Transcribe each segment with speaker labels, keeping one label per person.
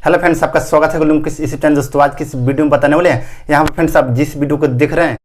Speaker 1: Hello friends, आपका स्वागत है मुकेश इसी टाइम। दोस्तों आज की इस वीडियो में बताने वाले हैं, यहाँ पर फ्रेंड्स आप जिस वीडियो को देख रहे हैं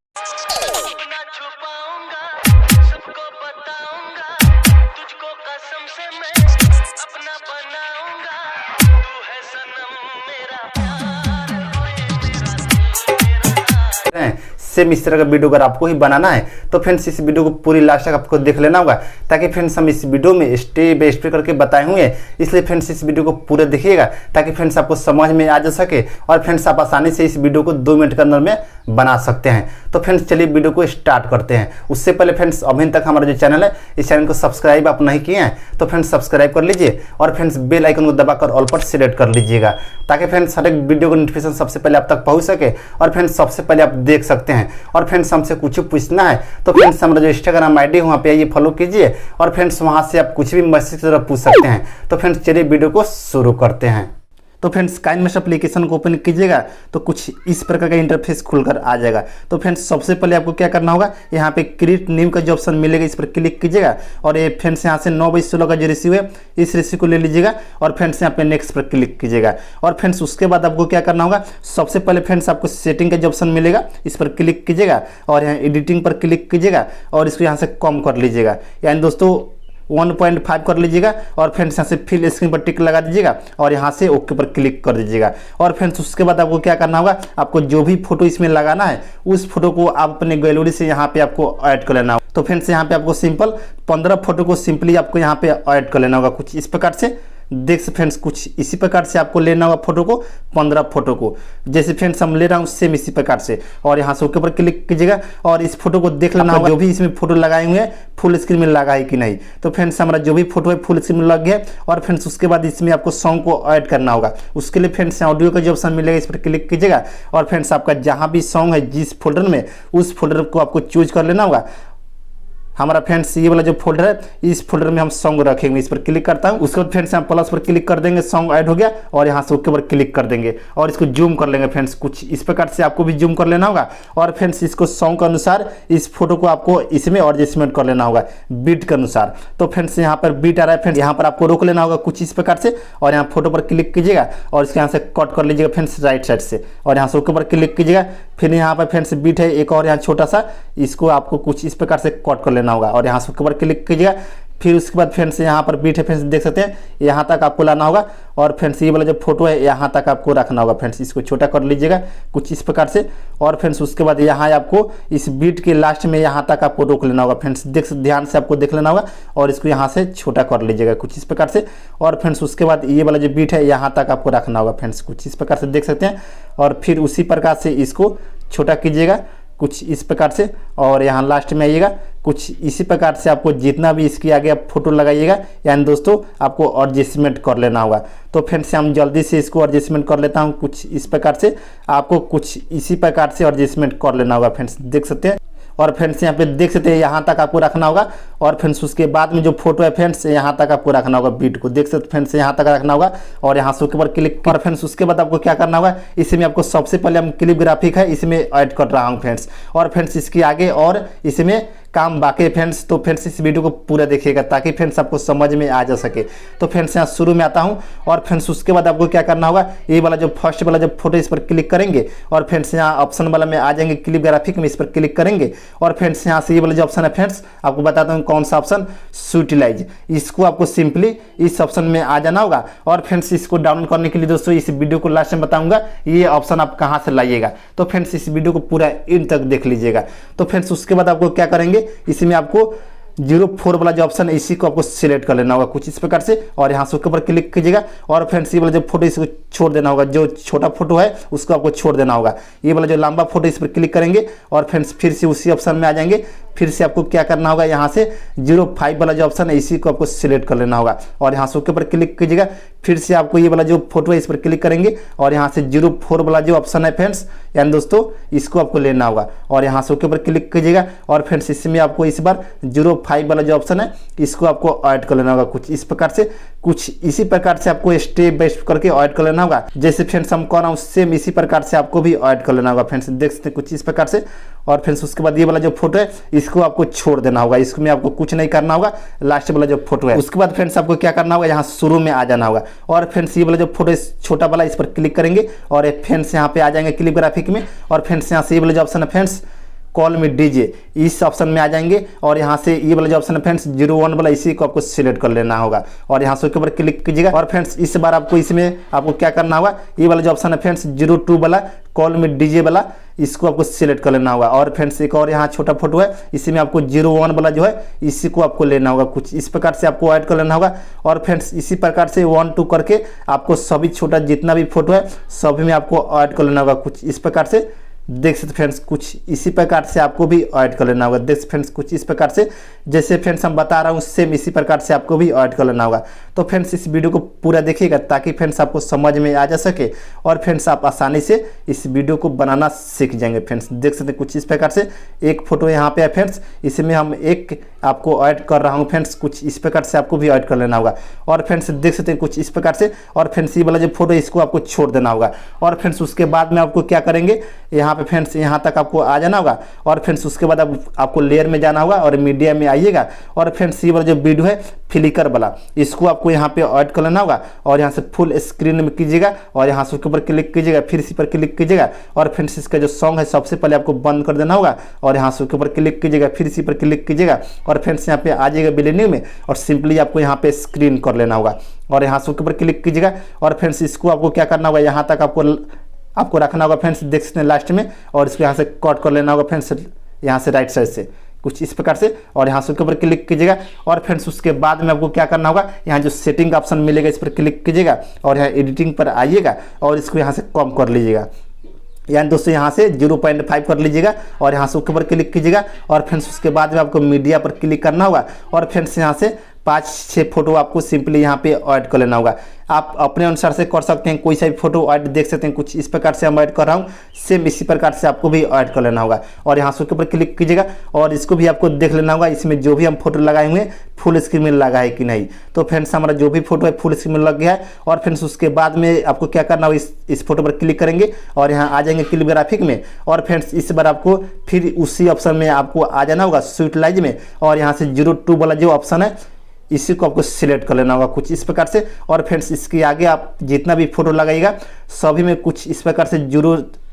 Speaker 1: सेम इस तरह का वीडियो अगर आपको ही बनाना है तो फ्रेंड्स इस वीडियो को पूरी लास्ट तक आपको देख लेना होगा, ताकि फ्रेंड्स हम इस वीडियो में स्टेप बाय स्टेप करके बताए हुए हैं। इसलिए फ्रेंड्स इस वीडियो को पूरा देखिएगा ताकि फ्रेंड्स आपको समझ में आ जा सके और फ्रेंड्स आप आसानी से इस वीडियो को 2 मिनट के अंदर में बना सकते हैं। तो फ्रेंड्स चलिए वीडियो को स्टार्ट करते हैं। उससे पहले फ्रेंड्स अभी तक हमारा जो चैनल है इस चैनल को सब्सक्राइब आप नहीं किए हैं तो फ्रेंड्स सब्सक्राइब कर लीजिए और फ्रेंड्स बेल आइकन को दबाकर ऑल पर सिलेक्ट कर लीजिएगा, ताकि फ्रेंड्स हर एक वीडियो का नोटिफिकेशन सबसे पहले आप तक पहुंच सके और फ्रेंड्स सबसे पहले आप देख सकते हैं। और फ्रेंड्स हमसे कुछ पूछना है तो फ्रेंड्स हमारा जो इंस्टाग्राम आईडी है वहाँ पे आइए फॉलो कीजिए और फ्रेंड्स वहाँ से आप कुछ भी मैसेज की तरह पूछ सकते हैं। तो फ्रेंड्स चलिए वीडियो को शुरू करते हैं। तो फ्रेंड्स काइनमास्टर एप्लीकेशन को ओपन कीजिएगा तो कुछ इस प्रकार का इंटरफेस खुलकर आ जाएगा। तो फ्रेंड्स सबसे पहले आपको क्या करना होगा, यहाँ पे क्रिएट न्यू का जो ऑप्शन मिलेगा इस पर क्लिक कीजिएगा और ये फ्रेंड्स यहाँ से 9/16 का जो रेशियो है इस रेशियो को ले लीजिएगा और फ्रेंड्स यहाँ पे नेक्स्ट पर क्लिक कीजिएगा। और फ्रेंड्स उसके बाद आपको क्या करना होगा, सबसे पहले फ्रेंड्स आपको सेटिंग का जो ऑप्शन मिलेगा इस पर क्लिक कीजिएगा और यहाँ एडिटिंग पर क्लिक कीजिएगा और इसको यहाँ से कम कर लीजिएगा, यानी दोस्तों 1.5 कर लीजिएगा और फ्रेंड्स यहाँ से फिल स्क्रीन पर टिक लगा दीजिएगा और यहाँ से ओके पर क्लिक कर दीजिएगा। और फ्रेंड्स उसके बाद आपको क्या करना होगा, आपको जो भी फोटो इसमें लगाना है उस फोटो को आप अपने गैलरी से यहाँ पे आपको ऐड कर लेना होगा। तो फ्रेंड्स यहाँ पे आपको सिंपल 15 फोटो को सिंपली आपको यहाँ पे ऐड कर लेना होगा कुछ इस प्रकार से। देख फ्रेंड्स कुछ इसी प्रकार से आपको लेना होगा फोटो को, 15 फोटो को जैसे फ्रेंड्स हम ले रहा हूँ सेम इसी प्रकार से। और यहाँ से ओके पर क्लिक कीजिएगा और इस फोटो को देख लेना होगा जो भी इसमें फोटो लगाए हुए हैं फुल स्क्रीन में लगा है कि नहीं। तो फ्रेंड्स हमारा जो भी फोटो है फुल स्क्रीन में लग गया। और फ्रेंड्स उसके बाद इसमें आपको सॉन्ग को ऐड करना होगा। उसके लिए फ्रेंड्स ऑडियो का जो ऑप्शन मिलेगा इस पर क्लिक कीजिएगा और फ्रेंड्स आपका जहाँ भी सॉन्ग है जिस फोल्डर में उस फोल्डर को आपको चूज कर लेना होगा। हमारा फ्रेंड्स ये वाला जो फोल्डर है इस फोल्डर में हम सॉन्ग रखेंगे, इस पर क्लिक करता हूँ। उसके बाद फ्रेंड्स यहाँ प्लस पर क्लिक कर देंगे, सॉन्ग ऐड हो गया और यहाँ से ओके पर क्लिक कर देंगे और इसको जूम कर लेंगे। फ्रेंड्स कुछ इस प्रकार से आपको भी जूम कर लेना होगा और फ्रेंड्स इसको सॉन्ग के अनुसार इस फोटो को आपको इसमें एडजस्टमेंट कर लेना होगा बीट के अनुसार। तो फ्रेंड्स यहाँ पर बीट आ रहा है, फ्रेंड्स यहाँ पर आपको रोक लेना होगा कुछ इस प्रकार से और यहाँ फोटो पर क्लिक कीजिएगा और इसके यहाँ से कट कर लीजिएगा फ्रेंड्स राइट साइड से और यहाँ से ओके पर क्लिक कीजिएगा। फिर यहाँ पर फ्रेंड्स बीट है एक और यहाँ छोटा सा, इसको आपको कुछ इस प्रकार से कट कर लेना होगा और यहाँ से पर क्लिक कीजिएगा। फिर उसके बाद फ्रेंड्स यहाँ पर बीट है, फ्रेंड्स देख सकते हैं यहाँ तक आपको लाना होगा और फ्रेंड्स ये वाला जो फोटो है यहाँ तक आपको रखना होगा। फ्रेंड्स इसको छोटा कर लीजिएगा कुछ इस प्रकार से और फ्रेंड्स उसके बाद यहाँ आपको इस बीट के लास्ट में यहाँ तक आपको रोक लेना होगा। फ्रेंड्स ध्यान से आपको देख लेना होगा और इसको यहाँ से छोटा कर लीजिएगा कुछ इस प्रकार से। और फ्रेंड्स उसके बाद ये वाला जो बीट है यहाँ तक आपको रखना होगा फ्रेंड्स कुछ इस प्रकार से देख सकते हैं। और फिर उसी प्रकार से इसको छोटा कीजिएगा कुछ इस प्रकार से और यहाँ लास्ट में आइएगा कुछ इसी प्रकार से। आपको जितना भी इसके आगे आप फोटो लगाइएगा यानी दोस्तों आपको एडजस्टमेंट कर लेना होगा। तो फ्रेंड्स हम जल्दी से इसको एडजस्टमेंट कर लेता हूँ कुछ इस प्रकार से। आपको कुछ इसी प्रकार से एडजस्टमेंट कर लेना होगा फ्रेंड्स देख सकते हैं। और फ्रेंड्स यहाँ पे देख सकते हैं यहाँ तक आपको रखना होगा और फ्रेंड्स उसके बाद में जो फोटो है फ्रेंड्स यहाँ तक आपको रखना होगा बीट को देख सकते फ्रेंड्स यहाँ तक रखना होगा और यहाँ से उसके ऊपर क्लिक। और फ्रेंड्स उसके बाद आपको क्या करना होगा, इसमें आपको सबसे पहले हम क्लिप ग्राफिक है इसमें ऐड कर रहा हूँ फ्रेंड्स और फ्रेंड्स इसके आगे और इसमें काम बाकी फ्रेंड्स। तो फ्रेंड्स इस वीडियो को पूरा देखिएगा ताकि फ्रेंड्स आपको समझ में आ जा सके। तो फ्रेंड्स यहाँ शुरू में आता हूँ और फ्रेंड्स उसके बाद आपको क्या करना होगा, ये वाला जो फर्स्ट वाला जो फोटो इस पर क्लिक करेंगे और फ्रेंड्स यहाँ ऑप्शन वाला में आ जाएंगे क्लिप ग्राफिक में इस पर क्लिक करेंगे और फ्रेंड्स यहाँ से ये वाला जो ऑप्शन है फ्रेंड्स आपको बताता हूँ कौन सा ऑप्शन, यूटिलाइज। इसको आपको सिंपली इस ऑप्शन में आ जाना होगा और फ्रेंड्स इसको डाउनलोड करने के लिए दोस्तों इस वीडियो को लास्ट में बताऊंगा ये ऑप्शन आप कहाँ से लाइएगा। तो फ्रेंड्स इस वीडियो को पूरा इन तक देख लीजिएगा। तो फ्रेंड्स उसके बाद आपको क्या करेंगे, इसमें आपको 04 वाला जो ऑप्शन है इसी को आपको सिलेक्ट कर लेना होगा कुछ इस प्रकार से और यहाँ से ऊपर क्लिक कीजिएगा और फ्रेंड्स ये वाला जो फोटो इसको छोड़ देना होगा, जो छोटा फोटो है उसको आपको छोड़ देना होगा। ये वाला जो लंबा फोटो इस पर क्लिक करेंगे और फ्रेंड्स फिर से उसी ऑप्शन में आ जाएंगे। फिर से आपको क्या करना होगा, यहाँ से 05 वाला जो ऑप्शन है इसी को आपको सिलेक्ट कर लेना होगा और यहाँ से ओके पर क्लिक कीजिएगा। फिर से आपको ये वाला जो फोटो है इस पर क्लिक करेंगे और यहाँ से 04 वाला जो ऑप्शन है फ्रेंड्स यानी दोस्तों इसको आपको लेना होगा और यहाँ से ओके पर क्लिक कीजिएगा। और फ्रेंड्स इसमें आपको इस बार 05 वाला जो ऑप्शन है इसको आपको ऐड कर लेना होगा कुछ इस प्रकार से। कुछ इसी प्रकार से आपको स्टेप बाय स्टेप करके ऐड कर लेना होगा। जैसे फ्रेंड्स हम कर रहा हूँ सेम इसी प्रकार से आपको भी ऐड कर लेना होगा। फ्रेंड्स देख सकते हैं कुछ इस प्रकार से। और फ्रेंड्स उसके बाद ये वाला जो फोटो है इसको आपको छोड़ देना होगा, इसमें आपको कुछ नहीं करना होगा। लास्ट वाला जो फोटो है उसके बाद फ्रेंड्स आपको क्या करना होगा, यहाँ शुरू में आ जाना होगा और फ्रेंड्स ये वाला जो फोटो छोटा वाला इस पर क्लिक करेंगे और फ्रेंड्स यहाँ पे आ जाएंगे क्लिप ग्राफिक में। और फ्रेंड्स यहाँ से ये वाला जो ऑप्शन है फ्रेंड्स कॉल में डीजे, इस ऑप्शन में आ जाएंगे और यहाँ से ये वाला जो ऑप्शन है फ्रेंड्स 01 वाला, इसी को आपको सिलेक्ट कर लेना होगा और यहाँ से ऊपर क्लिक कीजिएगा। और फ्रेंड्स इस बार आपको इसमें आपको क्या करना होगा, ये वाला जो ऑप्शन है फ्रेंड्स 02 वाला कॉल में डीजे वाला, इसको आपको सिलेक्ट कर लेना होगा। और फ्रेंड्स एक और यहाँ छोटा फोटो है, इसी में आपको 01 वाला जो है इसी को आपको लेना होगा, कुछ इस प्रकार से आपको ऐड कर लेना होगा। और फ्रेंड्स इसी प्रकार से 1 2 करके आपको सभी छोटा जितना भी फोटो है सभी में आपको ऐड कर लेना होगा, कुछ इस प्रकार से। देख सकते फ्रेंड्स कुछ इसी प्रकार से आपको भी ऐड कर लेना होगा। देख फ्रेंड्स कुछ इस प्रकार से, जैसे फ्रेंड्स हम बता रहा हूँ सेम इसी प्रकार से आपको भी ऐड कर लेना होगा। तो फ्रेंड्स इस वीडियो को पूरा देखिएगा ताकि फ्रेंड्स आपको समझ में आ जा सके और फ्रेंड्स आप आसानी से इस वीडियो को बनाना सीख जाएंगे। फ्रेंड्स देख सकते हैं कुछ इस प्रकार से एक फोटो यहाँ पे है फ्रेंड्स, इसमें हम एक आपको ऐड कर रहा हूँ फ्रेंड्स, कुछ इस प्रकार से आपको भी ऐड कर लेना होगा। और फ्रेंड्स देख सकते हैं कुछ इस प्रकार से। और फ्रेंड्स ये वाला जो फोटो है इसको आपको छोड़ देना होगा। और फ्रेंड्स उसके बाद में आपको क्या करेंगे, यहाँ पे फ्रेंड्स यहाँ तक आपको आ जाना होगा। और फ्रेंड्स उसके बाद आपको लेयर में जाना होगा और मीडिया में आइएगा। और फ्रेंड्स ये वाला जो वीडियो है फ्लिकर वाला, इसको आपको यहाँ पे ऐड कर लेना होगा और यहाँ से फुल स्क्रीन में कीजिएगा और यहाँ से उसके ऊपर क्लिक कीजिएगा, फिर इसी पर क्लिक कीजिएगा। और फ्रेंड्स इसका जो सॉन्ग है सबसे पहले आपको बंद कर देना होगा और यहाँ से उसके ऊपर क्लिक कीजिएगा, फिर इसी पर क्लिक कीजिएगा। और फ्रेंड्स यहाँ पे आ जाएगा बिलियनिंग में और सिंपली आपको यहाँ पे स्क्रीन कर लेना होगा और यहाँ से उसके ऊपर क्लिक कीजिएगा। और फ्रेंड्स इसको आपको क्या करना होगा, यहाँ तक आपको रखना होगा फ्रेंड्स, देख सकते हैं लास्ट में। और इसको यहाँ से कट कर लेना होगा फ्रेंड्स, यहाँ से राइट साइड से कुछ इस प्रकार से। और यहाँ से उसके ऊपर क्लिक कीजिएगा। और फ्रेंड्स उसके बाद में आपको क्या करना होगा, यहाँ जो सेटिंग का ऑप्शन मिलेगा इस पर क्लिक कीजिएगा और यहाँ एडिटिंग पर आइएगा और इसको यहाँ से कम कर लीजिएगा, यानी दोस्तों यहाँ से 0.5 कर लीजिएगा और यहाँ से ऊपर क्लिक कीजिएगा। और फ्रेंड्स उसके बाद में आपको मीडिया पर क्लिक करना होगा और फ्रेंड्स यहाँ से 5-6 फोटो आपको सिंपली यहाँ पे ऐड कर लेना होगा। आप अपने अनुसार से कर सकते हैं, कोई सा भी फोटो ऐड देख सकते हैं। कुछ इस प्रकार से हम ऐड कर रहा हूँ, सेम इसी प्रकार से आपको भी ऐड कर लेना होगा। और यहाँ से ऊपर क्लिक कीजिएगा और इसको भी आपको देख लेना होगा, इसमें जो भी हम फोटो लगाए हुए फुल स्क्रीन में लगा है कि नहीं। तो फ्रेंड्स हमारा जो भी फोटो है फुल स्क्रीन में लग गया है। और फ्रेंड्स उसके बाद में आपको क्या करना होगा, इस फोटो पर क्लिक करेंगे और यहाँ आ जाएंगे क्लिप ग्राफिक में। और फ्रेंड्स इस बार आपको फिर उसी ऑप्शन में आपको आ जाना होगा स्वीट लाइज में और यहाँ से 02 वाला जो ऑप्शन है इसी को आपको सिलेक्ट कर लेना होगा, कुछ इस प्रकार से। और फ्रेंड्स इसके आगे आप जितना भी फोटो लगाइएगा सभी में कुछ इस प्रकार से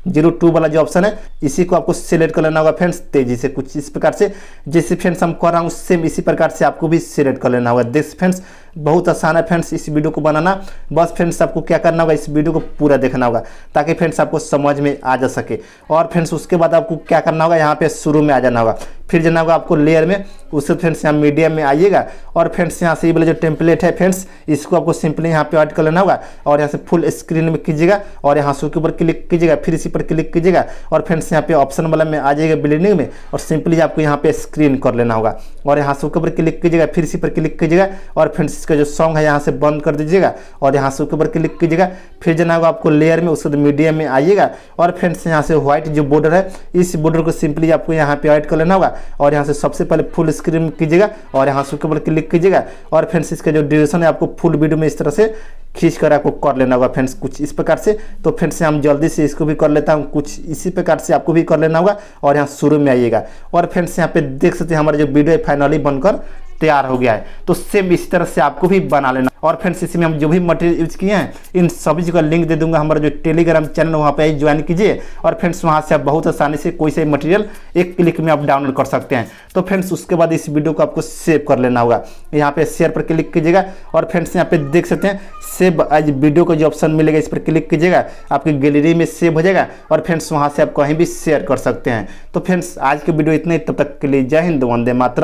Speaker 1: 02 वाला जो ऑप्शन है इसी को आपको सिलेक्ट कर लेना होगा फ्रेंड्स, तेजी से कुछ इस प्रकार से। जैसे फ्रेंड्स हम कर रहा हूँ सेम इसी प्रकार से आपको भी सिलेक्ट कर लेना होगा। देख फ्रेंड्स बहुत आसान है फ्रेंड्स इस वीडियो को बनाना। बस फ्रेंड्स आपको क्या करना होगा, इस वीडियो को पूरा देखना होगा ताकि फ्रेंड्स आपको समझ में आ जा सके। और फ्रेंड्स उसके बाद आपको क्या करना होगा, यहाँ पे शुरू में आ जाना होगा, फिर जाना होगा आपको लेयर में, उससे फ्रेंड्स यहाँ मीडियम में आइएगा। और फ्रेंड्स यहाँ से ये वाला जो टेम्पलेट है फ्रेंड्स इसको आपको सिंपली यहाँ पे ऐड कर लेना होगा और यहाँ से फुल स्क्रीन में कीजिएगा और यहाँ से ऊपर क्लिक कीजिएगा, फिर इसी पर क्लिक कीजिएगा। और फ्रेंड्स यहाँ पे ऑप्शन वाला में आ जाएगा ब्लेंडिंग में और सिंपली आपको यहाँ पे स्क्रीन कर लेना होगा और यहाँ से ऊपर क्लिक कीजिएगा, फिर इसी पर क्लिक कीजिएगा। और फ्रेंड्स इसका जो सॉन्ग है यहाँ से बंद कर दीजिएगा और यहाँ से ऊपर क्लिक कीजिएगा, फिर जाना होगा आपको लेयर में, उसके बाद मीडियम में आइएगा। और फ्रेंड्स यहाँ से व्हाइट जो बॉर्डर है इस बॉर्डर को सिंपली आपको यहाँ पे ऐड कर लेना होगा और यहाँ से सबसे पहले फुल स्क्रीन कीजिएगा और यहाँ से ऊपर क्लिक कीजिएगा। और फ्रेंड्स इसका जो ड्यूरेशन है आपको फुल वीडियो में इस तरह से खींच कर आपको कर लेना होगा फ्रेंड्स, कुछ इस प्रकार से। तो फ्रेंड्स हम जल्दी से इसको भी कर लेता हूँ, कुछ इसी प्रकार से आपको भी कर लेना होगा और यहाँ शुरू में आइएगा। और फ्रेंड्स यहाँ पे देख सकते हैं हमारा जो वीडियो है फाइनली बनकर तैयार हो गया है। तो सेम इसी तरह से आपको भी बना लेना। और फ्रेंड्स इसमें हम जो भी मटेरियल यूज किए हैं इन सभी चीज़ का लिंक दे दूंगा, हमारा जो टेलीग्राम चैनल है वहाँ पे ज्वाइन कीजिए। और फ्रेंड्स वहाँ से आप बहुत आसानी से कोई सा मटेरियल एक क्लिक में आप डाउनलोड कर सकते हैं। तो फ्रेंड्स उसके बाद इस वीडियो को आपको सेव कर लेना होगा, यहाँ पे शेयर पर क्लिक कीजिएगा। और फ्रेंड्स यहाँ पे देख सकते हैं सेव एज वीडियो का जो ऑप्शन मिलेगा इस पर क्लिक कीजिएगा, आपकी गैलरी में सेव हो जाएगा और फ्रेंड्स वहाँ से आप कहीं भी शेयर कर सकते हैं। तो फ्रेंड्स आज की वीडियो इतना ही, तब तक के लिए जय हिंद, वंदे मातरम।